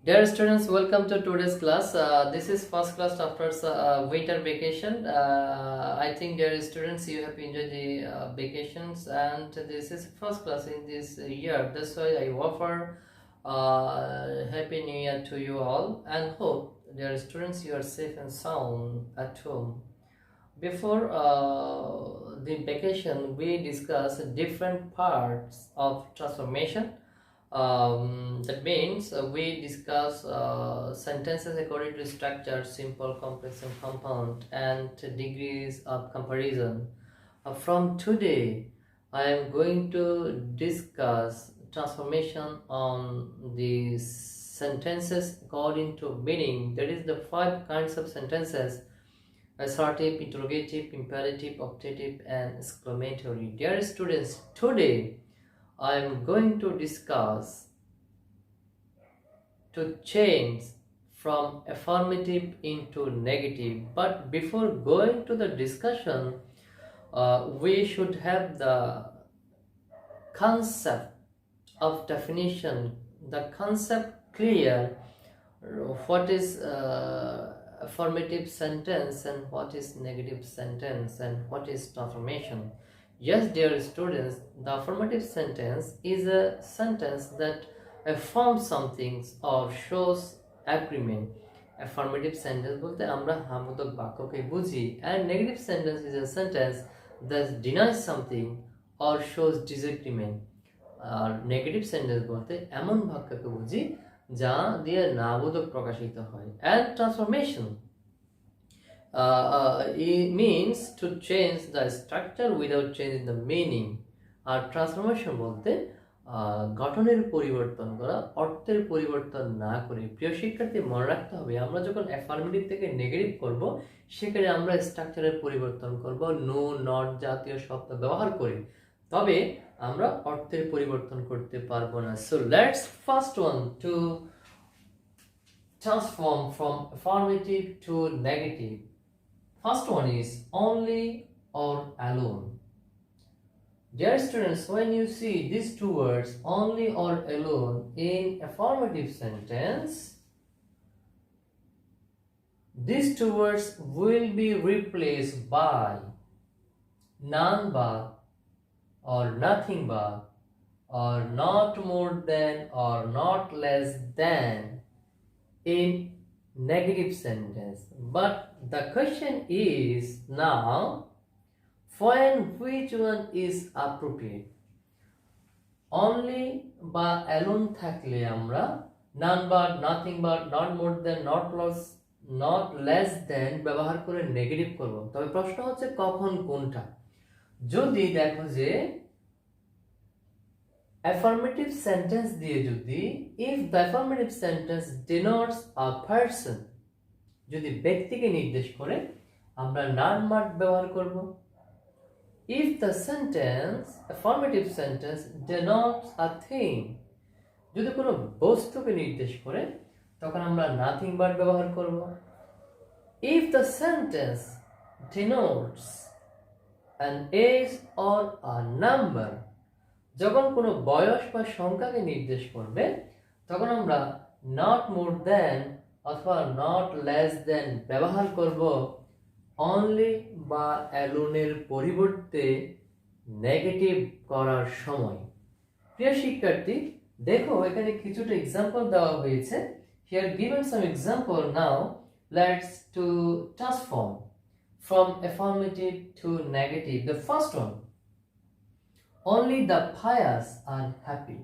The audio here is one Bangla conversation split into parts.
Dear students, welcome to today's class. This is first class after winter vacation. I think, dear students, you have enjoyed the vacations, and this is first class in this year. That's why I offer Happy New Year to you all, and hope, dear students, you are safe and sound at home. Before the vacation, we discussed different parts of transformation. That means we discuss sentences according to structure, simple, complex, and compound, and degrees of comparison. From today, I am going to discuss transformation on the sentences according to meaning. That is the five kinds of sentences: assertive, interrogative, imperative, optative, and exclamatory. Dear students, today I am going to discuss to change from affirmative into negative. But before going to the discussion, we should have the concept of definition, the concept clear. What is affirmative sentence and what is negative sentence and what is transformation? Yes, dear students, the affirmative sentence is a sentence that affirms something or shows agreement. Affirmative sentence বলতে আমরা হামবোধক বাক্যকে বুঝি, and negative sentence is a sentence that denies something or shows disagreement. আর নেগেটিভ সেন্টেন্স বলতে এমন বাক্যকে বুঝি যা দিয়ে নাবোধক প্রকাশিত হয়। And transformation it means to change the structure without changing the meaning. আর ট্রান্সফরমেশন বলতে গঠনের পরিবর্তন করা, অর্থের পরিবর্তন না করে। প্রিয় শিক্ষার্থী, মনে রাখতে হবে, আমরা যখন অ্যাফার্মেটিভ থেকে নেগেটিভ করব, সেখানে আমরা স্ট্রাকচারের পরিবর্তন করব, নো, নট জাতীয় শব্দ ব্যবহার করি, তবে আমরা অর্থের পরিবর্তন করতে পারবো না। So let's first one to transform from affirmative to negative. First one is only or alone. Dear students, when you see these two words, only or alone, in affirmative sentence, these two words will be replaced by none but, or nothing but, or not more than, or not less than in negative sentence. But the question is now, when which one is appropriate? Only বা alone থাকলে আমরা none but, nothing but, not more than, not less than ব্যবহার করে নেগেটিভ করব। তবে প্রশ্ন হচ্ছে কখন কোনটা। যদি দেখো যে affirmative sentence দিয়ে যদি if the affirmative sentence denotes a person, যদি ব্যক্তিকে নির্দেশ করে, আমরা none but ব্যবহার করব। if the sentence affirmative sentence denotes a thing, যদি কোনো বস্তুকে নির্দেশ করে, তখন আমরা nothing but ব্যবহার করব। if the sentence denotes an age or a number, যখন কোনো বয়স বা সংখ্যাকে নির্দেশ করবে, তখন আমরা not more than অথবা not less than ব্যবহার করব only বা alone এর পরিবর্তে নেগেটিভ করার সময়। প্রিয় শিক্ষার্থী, দেখো এখানে কিছুটা এক্সাম্পল দেওয়া হয়েছে। Here given some example. Now let's to transform from affirmative to negative. The first one, only the pious are happy.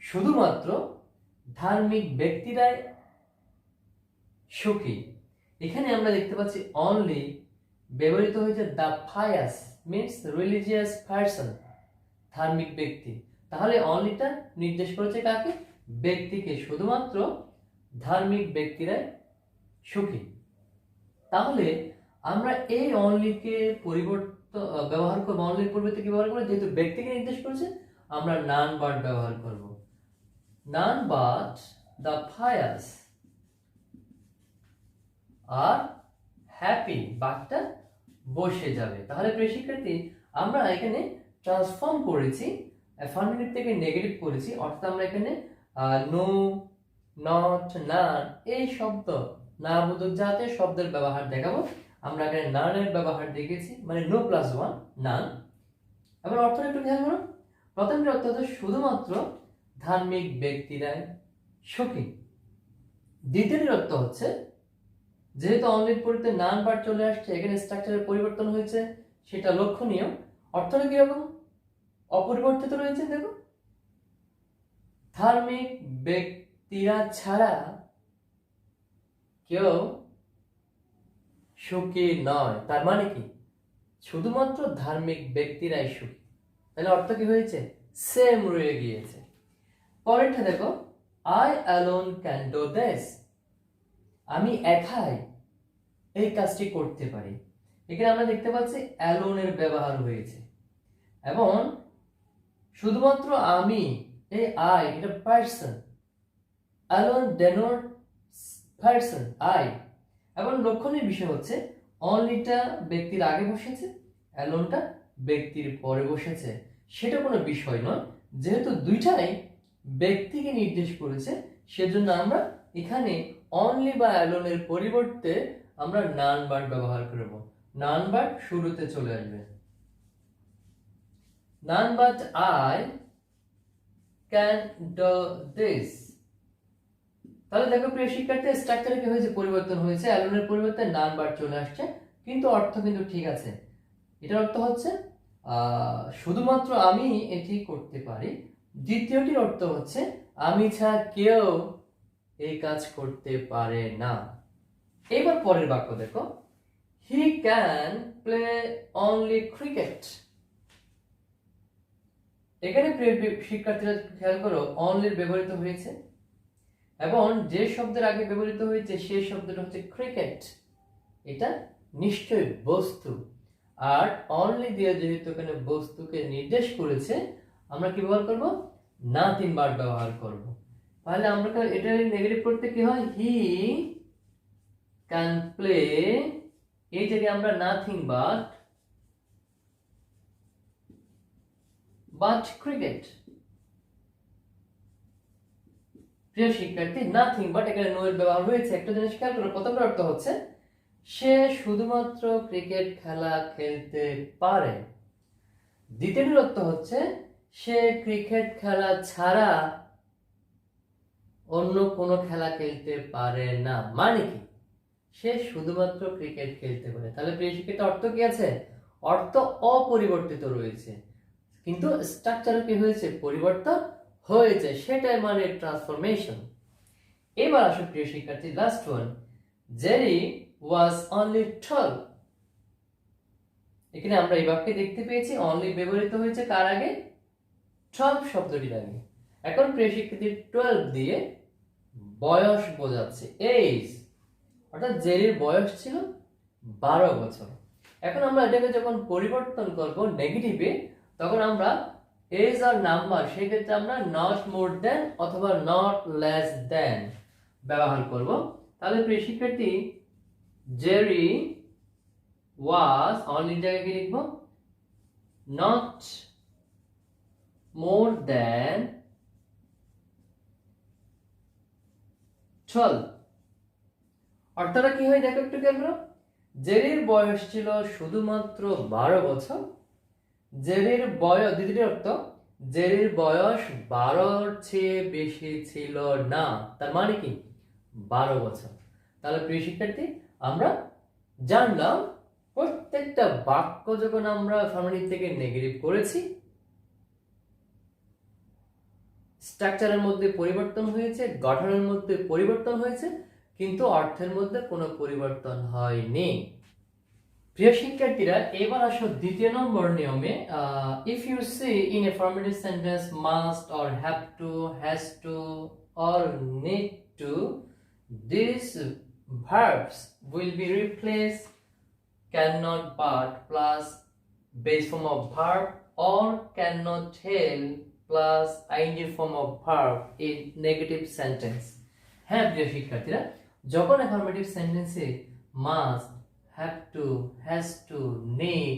শুধুমাত্র ধার্মিক ব্যক্তিরাই সুখী। এখানে আমরা দেখতে পাচ্ছি only ব্যবহৃত হয়েছে the pious means religious person, ধার্মিক ব্যক্তি। তাহলে onlyটা নির্দেশ করেছে কাকে? ব্যক্তিকে। শুধুমাত্র ধার্মিক ব্যক্তিরাই সুখী। তাহলে আমরা এই onlyকে ব্যবহার করব, অনলির পরিবর্তে কি ব্যবহার করব? যেহেতু ব্যক্তিকে নির্দেশ করেছে, আমরা নান বাট ব্যবহার করব। নান বাট দ্য pious আর হ্যাপি, বাটটা বসে যাবে। তাহলে প্রিয় শিক্ষার্থী, আমরা এখানে ট্রান্সফর্ম করেছি, অ্যাফার্মেটিভ থেকে নেগেটিভ করেছি, অর্থাৎ আমরা এখানে নো, নট, নান, এই শব্দ না বোধক জাতীয় শব্দের ব্যবহার দেখাবো। আমরা এখানে নানের ব্যবহার দেখেছি, মানে নো প্লাস ওয়ান, নান। এবার অর্থটা একটু খেয়াল করো। প্রথমটি অর্থ হচ্ছে শুধুমাত্র ধার্মিক ব্যক্তিরাই সুখী। দ্বিতীয়টির অর্থ হচ্ছে যেহেতু অনলির পরিবর্তে নান বার চলে আসছে, এখানে স্ট্রাকচারের পরিবর্তন হয়েছে, সেটা লক্ষণীয়। অর্থটা কিরকম? অপরিবর্তিত রয়েছে। দেখো, ধার্মিক ব্যক্তিরা ছাড়া কেউ সুখী নয়। তার মানে কি? শুধুমাত্র ধার্মিক ব্যক্তিরাই সুখী। তাহলে অর্থ কি হয়েছে? সেম রয়ে গিয়েছে। পরেরটা দেখো, I alone can do this. আমি একাই এই কাজটি করতে পারি। এখানে আমরা দেখতে পাচ্ছি অ্যালোনের ব্যবহার হয়েছে, এবং শুধুমাত্র আমি, এই আই এটা person, alone denote person, I. এবং লক্ষণীয় বিষয় হচ্ছে অনলিটা ব্যক্তির আগে বসেছে, অ্যালোনটা ব্যক্তির পরে বসেছে। সেটা কোনো বিষয় নয়, যেহেতু দুইটাই ব্যক্তিকে নির্দেশ করেছে, সেজন্য আমরা এখানে অনলি বা অ্যালোনের পরিবর্তে আমরা নান বার ব্যবহার করব। নান বার শুরুতে চলে আসবে। None but I can do this. তাহলে দেখো প্রিয় শিক্ষার্থী, স্ট্রাকচারে কি হয়েছে? পরিবর্তন হয়েছে, অ্যালোনের পরিবর্তে নান বার চলে আসছে, কিন্তু অর্থ কিন্তু ঠিক আছে। এটার অর্থ হচ্ছে শুধুমাত্র আমি এটি করতে পারি। দ্বিতীয়টির অর্থ হচ্ছে আমি ছাড়া কেউ এই কাজ করতে পারে না। এবার পরের বাক্য দেখো, he can play only cricket. এখানে শিক্ষার্থীরা খেয়াল করো, অনলির ব্যবহৃত হয়েছে, এবং যে শব্দের আগে ব্যবহৃত হয়েছে সেই শব্দটা হচ্ছে ক্রিকেট। এটা নিশ্চয়ই বস্তু, আর অনলি দিয়ে যেহেতু এখানে বস্তুকে নির্দেশ করেছে, আমরা কি ব্যবহার করব? নাথিং বার ব্যবহার করব। তাহলে আমরা এটা নেগেটিভ করতে কি হয়? হি ক্যান প্লে, এই জায়গায় আমরা নাথিং বাট ক্রিকেট। প্রিয় শিক্ষার্থী, নাথিং বাট এখানে নো এর ব্যবহার হয়েছে। একটা জিনিস খেয়াল করো, প্রথমটা অর্থ হচ্ছে সে শুধুমাত্র ক্রিকেট খেলা খেলতে পারে। দ্বিতীয়টির অর্থ হচ্ছে সে ক্রিকেট খেলা ছাড়া অন্য কোনো খেলা খেলতে পারে না। মানে কি? সে শুধুমাত্র ক্রিকেট খেলতে পারে। তাহলে প্রিয় শিক্ষার্থী, অর্থ কি আছে? অর্থ অপরিবর্তিত রয়েছে, কিন্তু স্ট্রাকচার কি হয়েছে? পরিবর্তন হয়েছে, সেটাই মানে ট্রান্সফরমেশন। এবার আসো প্রিয় শিক্ষার্থী, last one, Jerry was only 12। এখানে আমরা এই বাক্যে দেখতে পেয়েছি অনলি ব্যবহৃত হয়েছে কার আগে? 12 শব্দটির আগে। এখন প্রিয় শিক্ষার্থী, 12 দিয়ে বয়স বোঝাচ্ছে, এজ, অর্থাৎ জেরির বয়স ছিল 12 বছর। এখন আমরা এটাকে যখন পরিবর্তন করব নেগেটিভে, তখন আমরা এজ আর নাম্বার, সেক্ষেত্রে আমরা নট মোর দেন অথবা নট লেস দেন ব্যবহার করব। তাহলে প্রিয় শিক্ষার্থী, জেরি ওয়াজ, অনলি জায়গায় কি লিখব? নট মোর দেন 12। অর্থটা কি হয় দেখো একটু খেয়াল করো। জেরির বয়স ছিল শুধুমাত্র 12 বছর। জেরির বয়স, দ্বিতীয় অর্থ, জেরির বয়স 12-র চেয়ে বেশি ছিল না। তার মানে কি? 12 বছর। তাহলে প্রিয় শিক্ষার্থী, আমরা জানলাম প্রত্যেকটা বাক্য যখন আমরা আফার্মেটিভ থেকে নেগেটিভ করেছি, স্ট্রাকচারের মধ্যে পরিবর্তন হয়েছে, গঠনের মধ্যে পরিবর্তন হয়েছে, কিন্তু অর্থের মধ্যে কোনো পরিবর্তন হয়নি। প্রিয় শিক্ষার্থীরা, এবার আসো দ্বিতীয় নম্বর নিয়মে। If you see in affirmative sentence must or have to, has to or need to, these verbs will be replaced cannot but plus base form of verb or cannot tell plus ing form of verb in negative sentence. হ্যাঁ প্রিয় শিক্ষার্থীরা, যখন অ্যাফার্মেটিভ সেন্টেন্সে must, have to, has two, need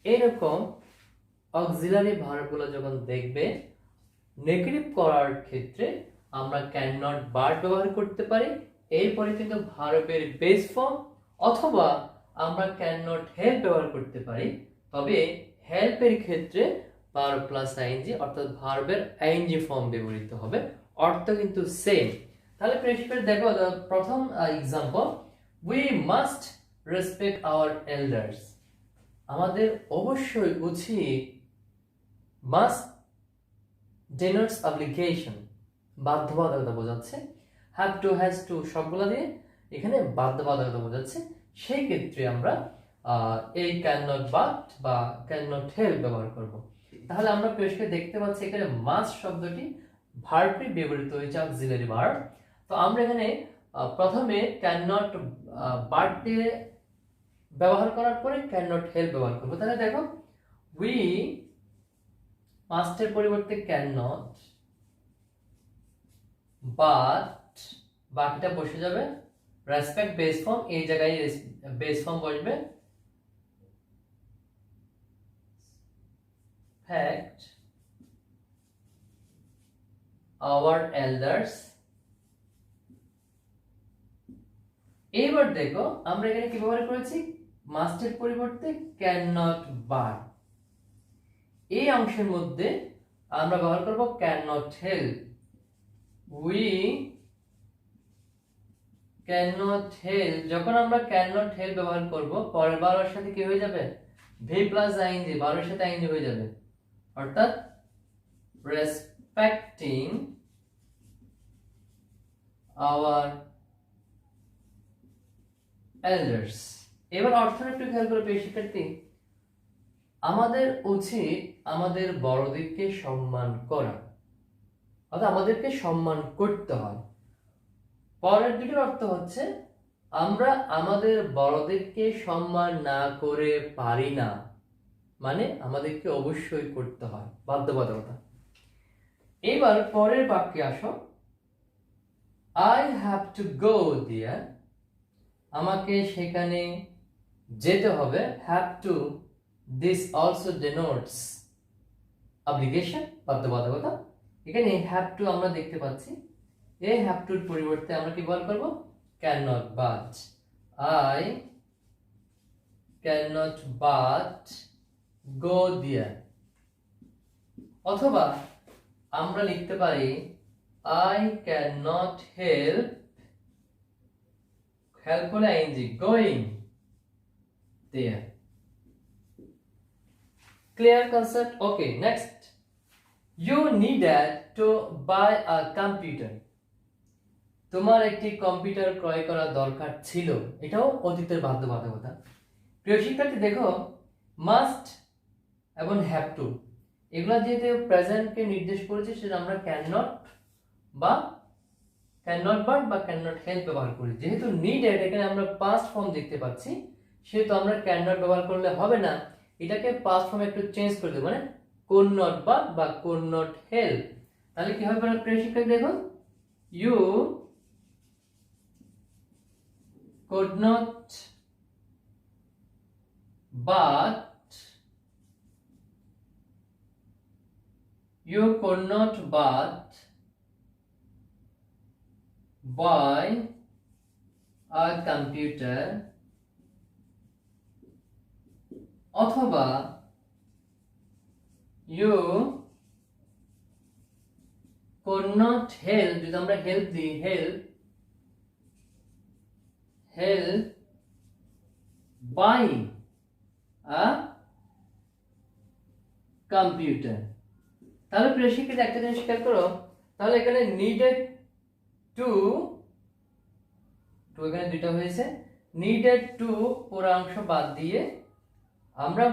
এরকম অক্সিলারি ভার্বগুলো যখন দেখবে নেগেটিভ করার ক্ষেত্রে, আমরা ক্যান নট বাট ব্যবহার করতে পারি, এরপরে কিন্তু ভার্বের বেস ফর্ম, অথবা আমরা ক্যান নট হেল্প ব্যবহার করতে পারি, তবে হেল্পের ক্ষেত্রে ভার্ব প্লাস আইএনজি অর্থাৎ ভার্বের আইএনজি ফর্ম ব্যবহৃত হবে, অর্থ কিন্তু সেম। তাহলে প্রেসিডেন্ট দেখো প্রথম example, we must respect our elders. আমাদের অবশ্যই উচিত, মাস্ট ডেনোটস অব্লিগেশন, বাধ্যবাধকতা বোঝাচ্ছে, হ্যাভ টু হ্যাজ টু সবগুলো দিয়ে এখানে বাধ্যবাধকতা বোঝাচ্ছে, সেই ক্ষেত্রে আমরা এই ক্যান নট বাট বা ক্যান নট হেল্প ব্যবহার করব। তাহলে আমরা পরিষ্কার দেখতে পাচ্ছি এখানে মাস্ট শব্দটি ভার্বে ব্যবহৃত হয়েছে, অক্সিলারি ভার্ব। তো আমরা এখানে প্রথমে ক্যান নট বাট দিয়ে ব্যবহার করার পরে ক্যান নট হেল্প ব্যবহার করবো। তাহলে দেখো, উই মাস্টের পরিবর্তে ক্যান নট, বাট বাকিটা বসে যাবে রেসপেক্ট বেস ফর্ম, এই জায়গায় বেস ফর্ম বসবে, ফ্যাক্ট আওয়ার এল্ডার্স। এইবার দেখো আমরা এখানে কি ব্যবহার করেছি, মাস্টের পরিবর্তে ক্যান নট বাট। এই অংশের মধ্যে আমরা ব্যবহার করব can not help. We can not help, যখন আমরা ক্যান নট হেল্প ব্যবহার করব পরের বারের সাথে কি হয়ে যাবে, ভি প্লাস আইএনজি, বারের সাথে আইএনজি হয়ে যাবে, অর্থাৎ রেসপেক্টিং আওয়ার এল্ডার্স। এবার অর্থটা একটু খেয়াল করে পেয়ে শিক্ষার্থী, আমাদের উচিত আমাদের বড়দেরকে সম্মান করা, অর্থাৎ আমাদেরকে সম্মান করতে হয়। পরের দুটোর অর্থ হচ্ছে আমরা আমাদের বড়দেরকে সম্মান না করে পারি না, মানে আমাদেরকে অবশ্যই করতে হয়, বাধ্যবাধকতা। এবার পরের বাক্যে আসো, আই হ্যাভ টু গো দেয়ার, আমাকে সেখানে যেতে হবে, have to, this also denotes obligation, বাধ্যবাধকতা। এখানে হ্যাভ টু আমরা দেখতে পাচ্ছি, এই হ্যাভ টুর পরিবর্তে আমরা কি ব্যবহার করব, can not but, I can not but go there, অথবা আমরা লিখতে পারি I can not help, help হলে ING, going there. Clear concept? Okay, next. You needed to buy a computer. তোমার একটি কম্পিউটার ক্রয় করা দরকার ছিল, এটাও অতীতের বাধ্যবাধকতা। প্রিয় শিক্ষার্থী দেখো, মাস্ট এবং হ্যাভ টু এগুলা যেহেতু প্রেজেন্টকে নির্দেশ করেছে, সেটা আমরা ক্যান নট বা ক্যান নট বাট বা ক্যান নট হেল্প ব্যবহার করি। যেহেতু নিডেড এখানে আমরা পাস্ট ফর্ম দেখতে পাচ্ছি, সেহেতু আমরা ক্যান নট ব্যবহার করলে হবে না, এটাকে পাস্ট ফর্মে একটু চেঞ্জ করে দেব, মানে কোড নট বাট বা কোড নট হেল্প। তাহলে কি হবে প্রিয় শিক্ষার্থী দেখো, you could not but, you could not but buy a computer, অথবা you could not help, যদি আমরা হেল্প দিই, হেল্প buying a computer। তাহলে প্রিয় শিক্ষার্থী একটা জিনিস খেয়াল করো, তাহলে এখানে needed to এখানে দুইটা হয়েছে, needed to পুরো অংশ বাদ দিয়ে আমরা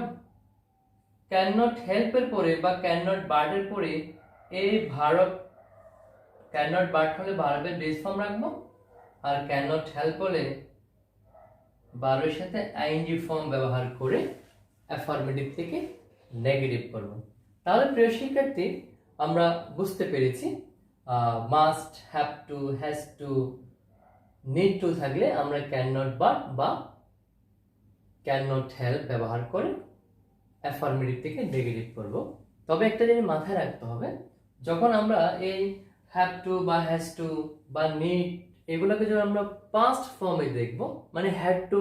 ক্যান নট হেল্প এর পরে বা ক্যান নট বাট এর পরে এই ভার্ব, ক্যান নট বাট হলে ভার্বের বেস ফর্ম রাখবো, আর ক্যান নট হেল্প হলে ভার্বের সাথে আইএনজি ফর্ম ব্যবহার করে অ্যাফার্মেটিভ থেকে নেগেটিভ করব। তাহলে প্রিয় শিক্ষার্থী আমরা বুঝতে পেরেছি must, have to, has two, need to থাকলে আমরা ক্যান নট বাট বা ক্যান নট হেল্প ব্যবহার করে অ্যাফার্মেটিভ থেকে নেগেটিভ করব। তবে একটা জিনিস মাথায় রাখতে হবে, যখন আমরা এই হ্যাভ টু বা হ্যাজ টু বা নিড এগুলোকে যখন আমরা পাস্ট ফর্মে দেখব, মানে হ্যাড টু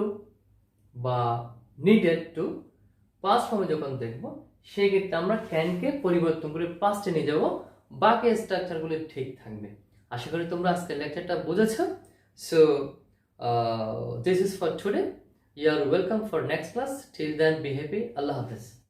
বা নিডেড টু পাস্ট ফর্মে যখন দেখব, সেই ক্ষেত্রে আমরা ক্যানকে পরিবর্তন করে পাস্টে নিয়ে যাব, বাকি স্ট্রাকচারগুলো ঠিক থাকবে। আশা করি তোমরা আজকের লেকচারটা বুঝেছো। So this is for today. You are welcome for next class. Till then be happy. আল্লাহ হাফেজ।